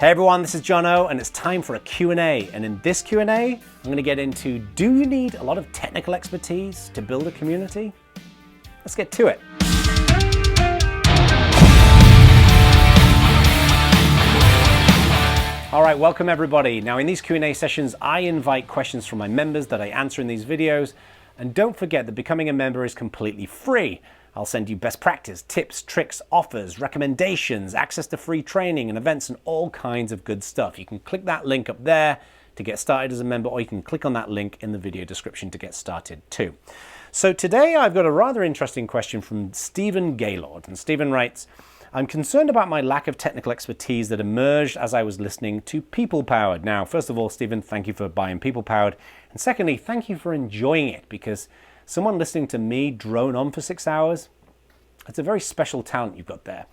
Hey everyone, this is Jono and it's time for a Q&A. And in this Q&A, I'm going to get into, do you need a lot of technical expertise to build a community? Let's get to it. All right, welcome everybody. Now in these Q&A sessions, I invite questions from my members that I answer in these videos. And don't forget that becoming a member is completely free. I'll send you best practice, tips, tricks, offers, recommendations, access to free training and events and all kinds of good stuff. You can click that link up there to get started as a member, or you can click on that link in the video description to get started too. So today I've got a rather interesting question from Stephen Gaylord. And Stephen writes, I'm concerned about my lack of technical expertise that emerged as I was listening to People Powered. Now, first of all, Stephen, thank you for buying People Powered. And secondly, thank you for enjoying it, because someone listening to me drone on for 6 hours, it's a very special talent you've got there.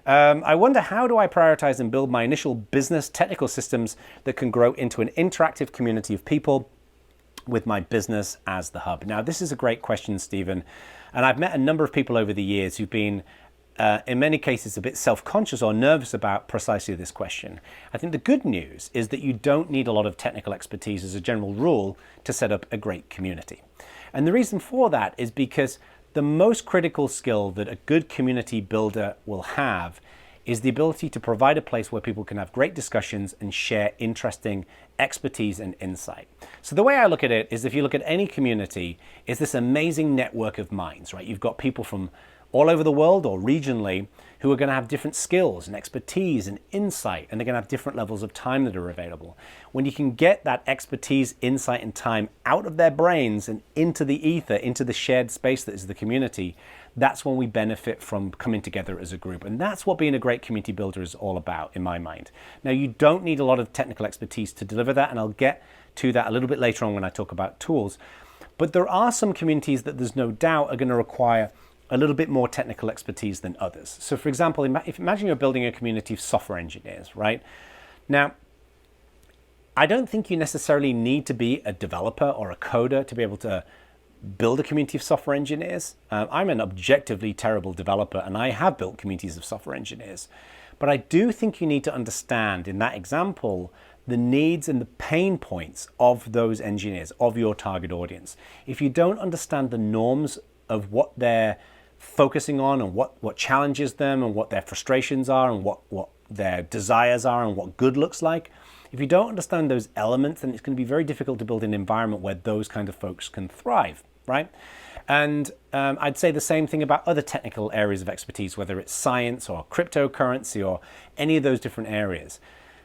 I wonder, how do I prioritize and build my initial business technical systems that can grow into an interactive community of people with my business as the hub? Now, this is a great question, Stephen. And I've met a number of people over the years who've been, in many cases, a bit self-conscious or nervous about precisely this question. I think the good news is that you don't need a lot of technical expertise as a general rule to set up a great community. And the reason for that is because the most critical skill that a good community builder will have is the ability to provide a place where people can have great discussions and share interesting expertise and insight. So the way I look at it is, if you look at any community, is this amazing network of minds, right? You've got people from all over the world or regionally who are going to have different skills and expertise and insight, and they're going to have different levels of time that are available. When you can get that expertise, insight, and time out of their brains and into the ether, into the shared space that is the community, that's when we benefit from coming together as a group. And that's what being a great community builder is all about, in my mind. Now, you don't need a lot of technical expertise to deliver that, and I'll get to that a little bit later on when I talk about tools. But there are some communities that there's no doubt are going to require a little bit more technical expertise than others. So for example, imagine you're building a community of software engineers, right? Now, I don't think you necessarily need to be a developer or a coder to be able to build a community of software engineers. I'm an objectively terrible developer, and I have built communities of software engineers. But I do think you need to understand, in that example, the needs and the pain points of those engineers, of your target audience. If you don't understand the norms of what they're focusing on and what challenges them and what their frustrations are and what their desires are and what good looks like, if you don't understand those elements, then it's going to be very difficult to build an environment where those kind of folks can thrive, right? And I'd say the same thing about other technical areas of expertise, whether it's science or cryptocurrency or any of those different areas.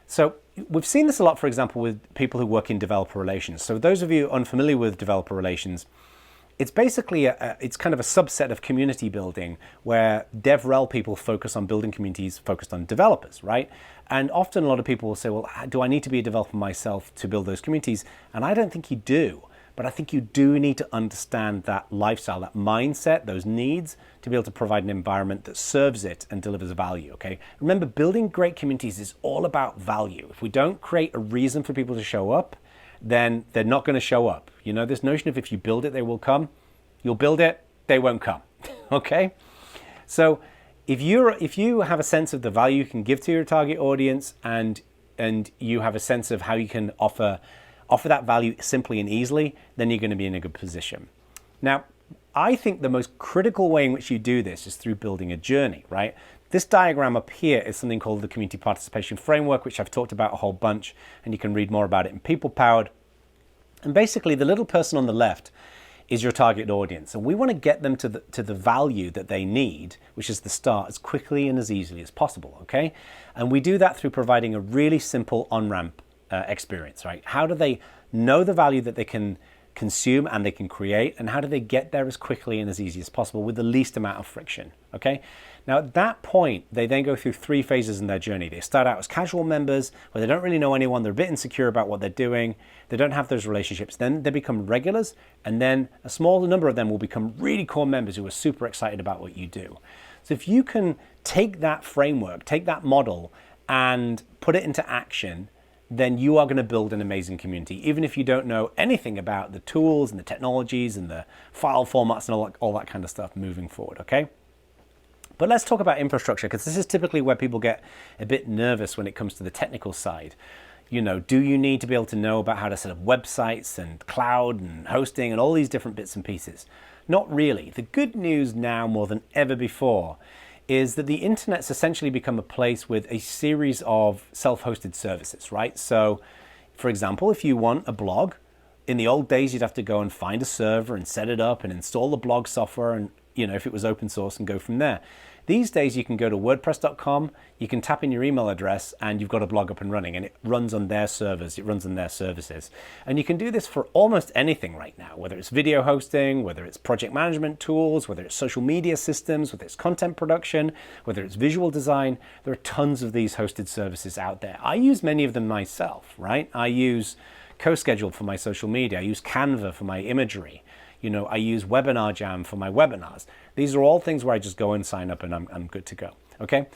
So we've seen this a lot, for example, with people who work in developer relations. So those of you unfamiliar with developer relations, it's basically it's kind of a subset of community building where DevRel people focus on building communities focused on developers, right? And often a lot of people will say, well, do I need to be a developer myself to build those communities? And I don't think you do, but I think you do need to understand that lifestyle, that mindset, those needs, to be able to provide an environment that serves it and delivers value, okay? Remember, building great communities is all about value. If we don't create a reason for people to show up, then they're not going to show up. You know, this notion of if you build it, they will come. You'll build it, they won't come. Okay? So if you have a sense of the value you can give to your target audience, and you have a sense of how you can offer that value simply and easily, then you're going to be in a good position. Now, I think the most critical way in which you do this is through building a journey, right? This diagram up here is something called the Community Participation Framework, which I've talked about a whole bunch, and you can read more about it in People Powered. And basically, the little person on the left is your target audience, and we want to get them to the value that they need, which is the start, as quickly and as easily as possible, okay? And we do that through providing a really simple on-ramp experience, right? How do they know the value that they can consume and they can create, and how do they get there as quickly and as easy as possible with the least amount of friction, okay? Now at that point, they then go through 3 phases in their journey. They start out as casual members where they don't really know anyone, they're a bit insecure about what they're doing, they don't have those relationships. Then they become regulars, and then a small number of them will become really core members who are super excited about what you do. So if you can take that framework, take that model and put it into action, then you are going to build an amazing community, even if you don't know anything about the tools and the technologies and the file formats and all that kind of stuff moving forward, okay? But let's talk about infrastructure, because this is typically where people get a bit nervous when it comes to the technical side. You know, do you need to be able to know about how to set up websites and cloud and hosting and all these different bits and pieces? Not really. The good news now more than ever before is that the internet's essentially become a place with a series of self-hosted services, right? So, for example, if you want a blog, in the old days, you'd have to go and find a server and set it up and install the blog software and, you know, if it was open source, and go from there. These days, you can go to wordpress.com, you can tap in your email address, and you've got a blog up and running, and it runs on their servers, it runs on their services. And you can do this for almost anything right now, whether it's video hosting, whether it's project management tools, whether it's social media systems, whether it's content production, whether it's visual design. There are tons of these hosted services out there. I use many of them myself, right? I use CoSchedule for my social media. I use Canva for my imagery. You know, I use Webinar Jam for my webinars. These are all things where I just go and sign up and I'm good to go, okay?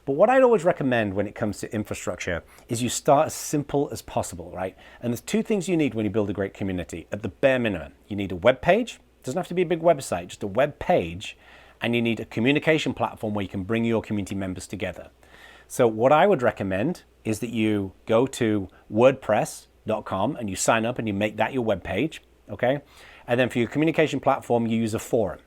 But what I'd always recommend when it comes to infrastructure is you start as simple as possible, right? And there's two things you need when you build a great community. At the bare minimum, you need a web page. It doesn't have to be a big website, just a web page. And you need a communication platform where you can bring your community members together. So what I would recommend is that you go to wordpress.com and you sign up and you make that your web page, okay? And then for your communication platform, you use a forum.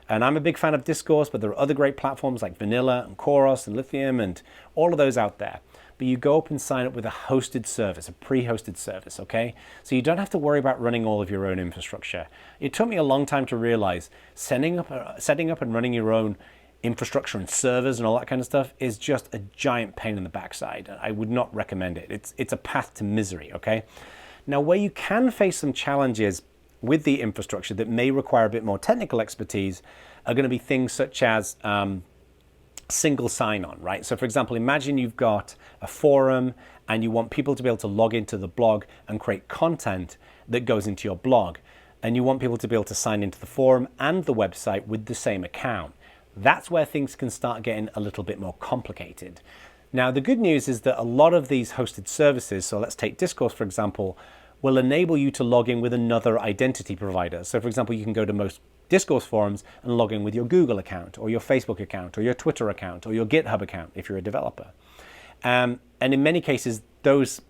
And I'm a big fan of Discourse, but there are other great platforms like Vanilla and Chorus and Lithium and all of those out there. But you go up and sign up with a hosted service, a pre-hosted service, okay? So you don't have to worry about running all of your own infrastructure. It took me a long time to realize setting up and running your own infrastructure and servers and all that kind of stuff is just a giant pain in the backside. I would not recommend it. It's a path to misery, okay? Now, where you can face some challenges with the infrastructure that may require a bit more technical expertise are going to be things such as single sign-on, right? So for example, imagine you've got a forum and you want people to be able to log into the blog and create content that goes into your blog. And you want people to be able to sign into the forum and the website with the same account. That's where things can start getting a little bit more complicated. Now, the good news is that a lot of these hosted services, so let's take Discourse, for example, will enable you to log in with another identity provider. So for example, you can go to most Discourse forums and log in with your Google account or your Facebook account or your Twitter account or your GitHub account if you're a developer. And in many cases, those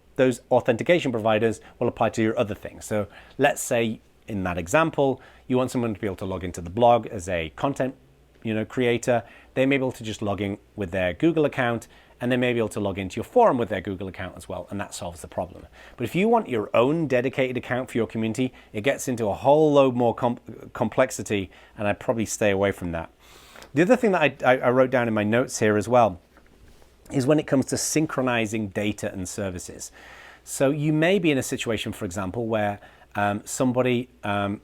authentication providers will apply to your other things. So let's say in that example, you want someone to be able to log into the blog as a content creator. They may be able to just log in with their Google account, and they may be able to log into your forum with their Google account as well, and that solves the problem. But if you want your own dedicated account for your community, it gets into a whole load more complexity, and I'd probably stay away from that. The other thing that I wrote down in my notes here as well is when it comes to synchronizing data and services. So you may be in a situation, for example, where somebody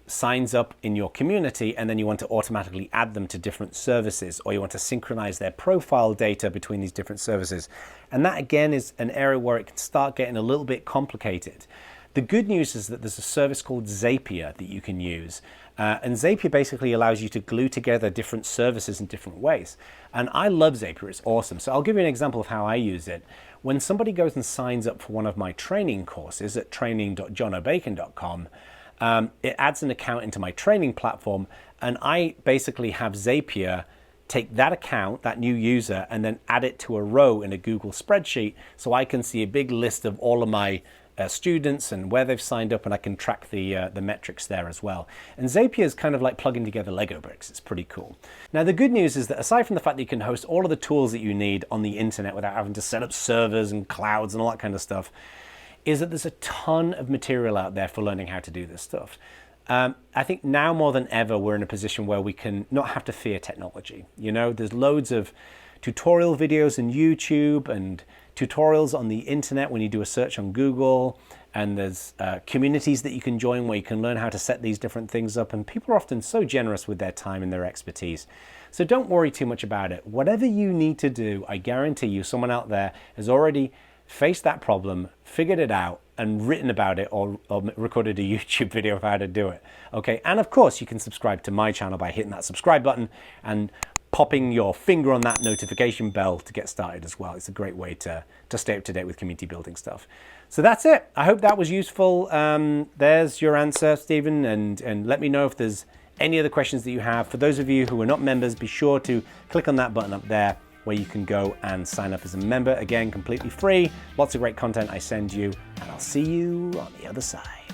signs up in your community and then you want to automatically add them to different services, or you want to synchronize their profile data between these different services. And that again is an area where it can start getting a little bit complicated. The good news is that there's a service called Zapier that you can use. And Zapier basically allows you to glue together different services in different ways. And I love Zapier, it's awesome. So I'll give you an example of how I use it. When somebody goes and signs up for one of my training courses at training.jonobacon.com, it adds an account into my training platform, and I basically have Zapier take that account, that new user, and then add it to a row in a Google spreadsheet so I can see a big list of all of my students and where they've signed up, and I can track the metrics there as well. And Zapier is kind of like plugging together Lego bricks. It's pretty cool. Now, the good news is that aside from the fact that you can host all of the tools that you need on the internet without having to set up servers and clouds and all that kind of stuff, is that there's a ton of material out there for learning how to do this stuff. I think now more than ever, we're in a position where we can not have to fear technology. You know, there's loads of tutorial videos on YouTube and tutorials on the internet when you do a search on Google, and there's communities that you can join where you can learn how to set these different things up, and people are often so generous with their time and their expertise. So don't worry too much about it. Whatever you need to do, I guarantee you someone out there has already faced that problem, figured it out, and written about it, or recorded a YouTube video of how to do it. Okay, and of course you can subscribe to my channel by hitting that subscribe button and popping your finger on that notification bell to get started as well. It's a great way to stay up to date with community building stuff. So that's it. I hope that was useful. There's your answer, Stephen, and let me know if there's any other questions that you have. For those of you who are not members, be sure to click on that button up there where you can go and sign up as a member. Again, completely free. Lots of great content I send you, and I'll see you on the other side.